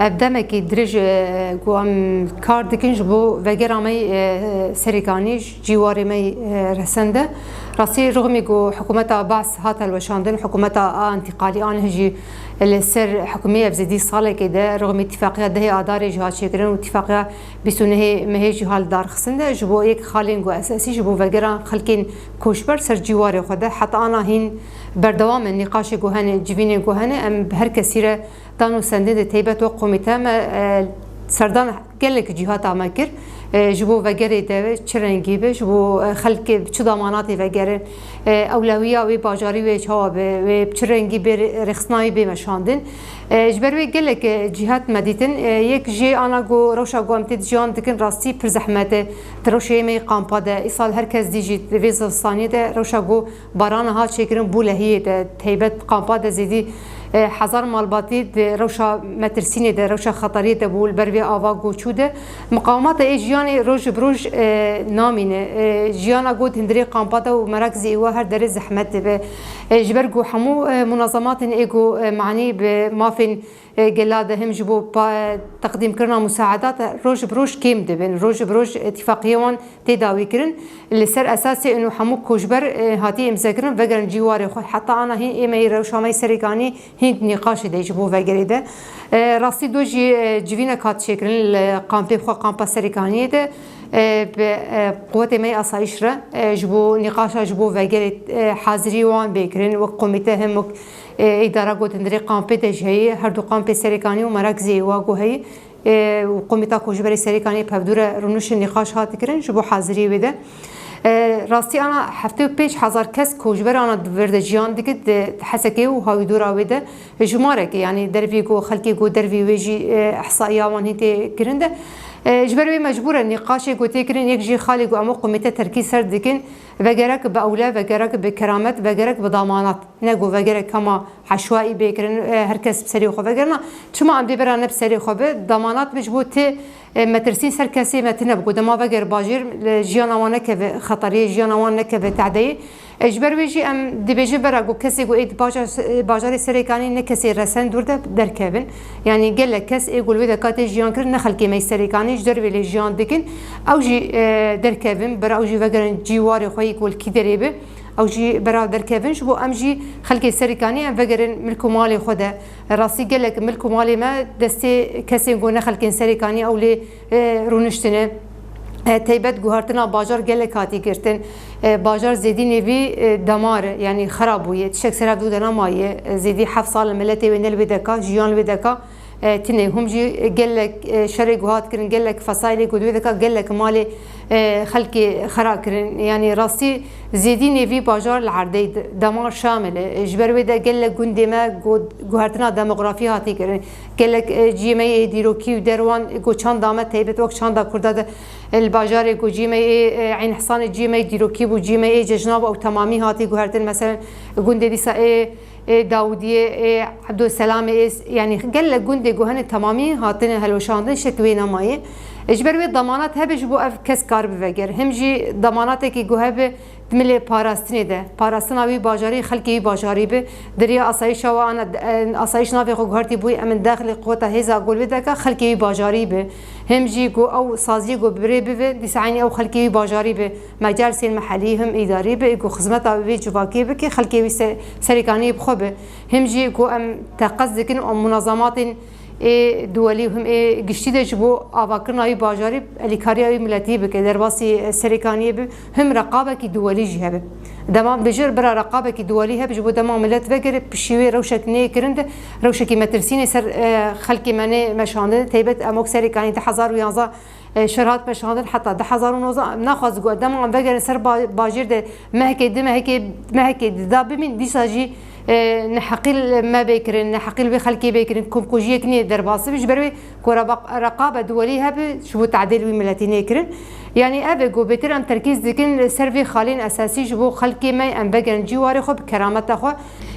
دمکی درج گوام کار دکن جبو وگرامی سریکانیش جواری می رسنده راستی رغمی گو حکومت باس هات الوشاندن حکومت انتقالی آن هجی السر حکومه بزدی ساله کده رغم اتفاقیه ده آدار جهات شکرن و اتفاقیه بسونه مهج حال دار خسنده جبو یک خالین گو اساسی جبو وگران خلکین کوشبر سر جواری خوده حتی آنها هین بردوام نقاش گوهنه جوین گوهنه ام هر کسی را دانو سندید تیبت و قومیته سردان گلک جهات آمکر جبو وگری ده چرنگی به جبو خلک چه داماناتی وگره اولویه و باجاری و چواب و چرنگی به رخصنایی به مشاندن جبروی گلک جهات مدیتن یک جی آنا گو روشا گو امتد جان دکن راستی پر زحمت تروشی می قامپا ده ایسال هر کس دیجی ویزستانی ده روشا گو باران ها چکرن بولهیه ده تیبت قامپا ده زیدی هزار مالباتی روشا مترسینی ده روشا خطری ده بول بروی آوا گوچوده مقاومت ایجیانی روز بروز نامینه جیانا گود هندری قامپاتا و مراکزی و هر در زحمت به جبرگو همو منظمات ایگو معنی به مافین جلاده هم جبو تقدیم کرنا مساعدات روز بروز کم دبن روز بروز اتفاقیان تداوی کرن لسر اساسی انه همو کوشبر هاتی امضا کرن وگرن جواری خود حتی آنها هین ایمی روشامای سریکانی هین نقاش دی جبو وگریده راستی دو جوینا کات شکرن قامپی خو قامپا سریکانی ده به قوت می آسایش را جبو نقاش جبو وگری حاضری وان بکرن و کمیته هم اداره گوتندری قامپی دجهی هر دو قامپی سریکانی و مراکزی و گوهی و کمیته کوشبری سریکانی پفدور رونش نقاش هات کرن جبو حاضری وده راستی آن هفته پیش هزار کس کوچبر آن ورد جیان دیگه حسکه و هایی دور آویده جماره که یعنی دروی گو خلکی گو دروی ویجی احصائیه وان هیته کرنده جبروی مجبور نقاش گوته کرن یک جی خالی گو امو قومیته ترکیز سر دیگن وگرک به اوله وگرک به کرامت وگرک به ضمانات نگو وگرک کما عشوائي بكرن هركس بسري خو وگرنا چما ام دبر نه بسري خو به ضمانات مجبوط مترسين سر كسي متنه بگو دما وگر باجر جيانوانه که خطري جيانوانه که تعدي اجبر ويجي ام دبيجي برا كسي گو ايد باجر سريكاني نه كسي رسن دورده دركبن يعني قال لك كس يقول ودا كاتي جيان كر نخلكي مي سريكاني جدر ويلي جيان دكن او جي دركبن برا او جي وگرن جيواري خو يقول كي دريبه او جي برا دركبن شبو ام جي خلكي سريكاني ام وگرن ملكو مالي خدا راسي قال لك ملكو مالي ما دستي كسي گو نخلكي سريكاني او لي رونشتنه تیبت گوهرتنا باجار گله کاتی کرتن باجار زیدی نوی دمار یعنی خراب بویه تشک سراب دو دنا مایه زیدی 7 سال ملتی و نل بدکا جیان بدکا تنه هم جی گله شری گوهات کرن گله فصایلی گود بدکا گله مالی خلقی خراب کرن یعنی راستی زیدی نوی باجار العرضی دمار شامل اجبر ودا گله گنده ما گوهرتنا دموگرافی هاتی کرن گله جیمه دیروکی و دروان گو چند دامه تیبت وقت چند کرده الباجار جو جيمي عين حصان جيمي ديروكي بو جيمي جناب او تمامي هاتي جوهرتن مثلا جندي ديسا داوديه عبد السلام يعني قال لك جندي جوهن تمامي هاتن هلوشاندن شكوينا ماي اجبر وي ضمانات هبج بو اف كس كار بفجر همجي ضمانات كي جوهب ملي باراستني ده باراستناوي باجاري خلقي باجاري به دريا اسايش وانا اسايش نافي جوهرتي بو من داخل قوته هيزا قول بدك خلقي باجاري به همجي جو او سازي جو بري به ديساني او خلقي باجاري به مجالس المحلي هم اداري به جو خدمات او جواكي به خلقي سريكاني بخبه همجي جو ام تقصدكن ام منظمات دولي هم گشتي جبو اواكرناي باجاري الكارياوي ملتي بك درباسي سريكانيه هم رقابه كي دولي جهبه دمام بجر برا رقابه كي دولي هب جبو دمام ملت وگر بشوي روشك ني كرند روشكي مترسيني سر خلقي مني مشاند تيبت اموك سريكاني 1011 شرات مشاهدن حتى 1019 ناخذ قدام عم بقى سر باجر ده ما هيك ده بمن ديساجي نحقل ما بيكرن نحقل بخلكي بيكرن كومكوجيه كني درباس مش بروي كورا رقابه دوليه هب شبو تعديل وملاتيني كرن يعني ابي جو بتر ام تركيز دكن سيرفي خالين اساسي جبو خلكي ما ام بقى جواري خو بكرامته خو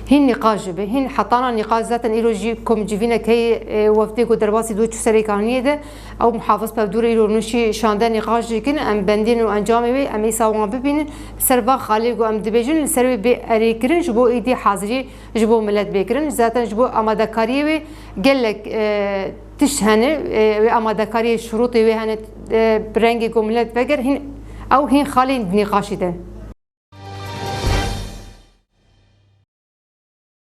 هين نقاش به هين حطانا نقاش ذات ايروجي كوم جيفينا كي وفتي كو درباسي دو سريكانيه ده او محافظ بدور ايرونشي شاندا نقاش كن ام بندين وانجامي ام يساوون ببين سربا خالي جو ام دبيجن سربي باريكرن جبو ايدي حاضري جبو ملت بكرن ذات جبو اماده كاريه قال لك تشهنه آمادهکاری شروطی و هنه برنگی گملت بگر هین او هین خالین نقاشی ده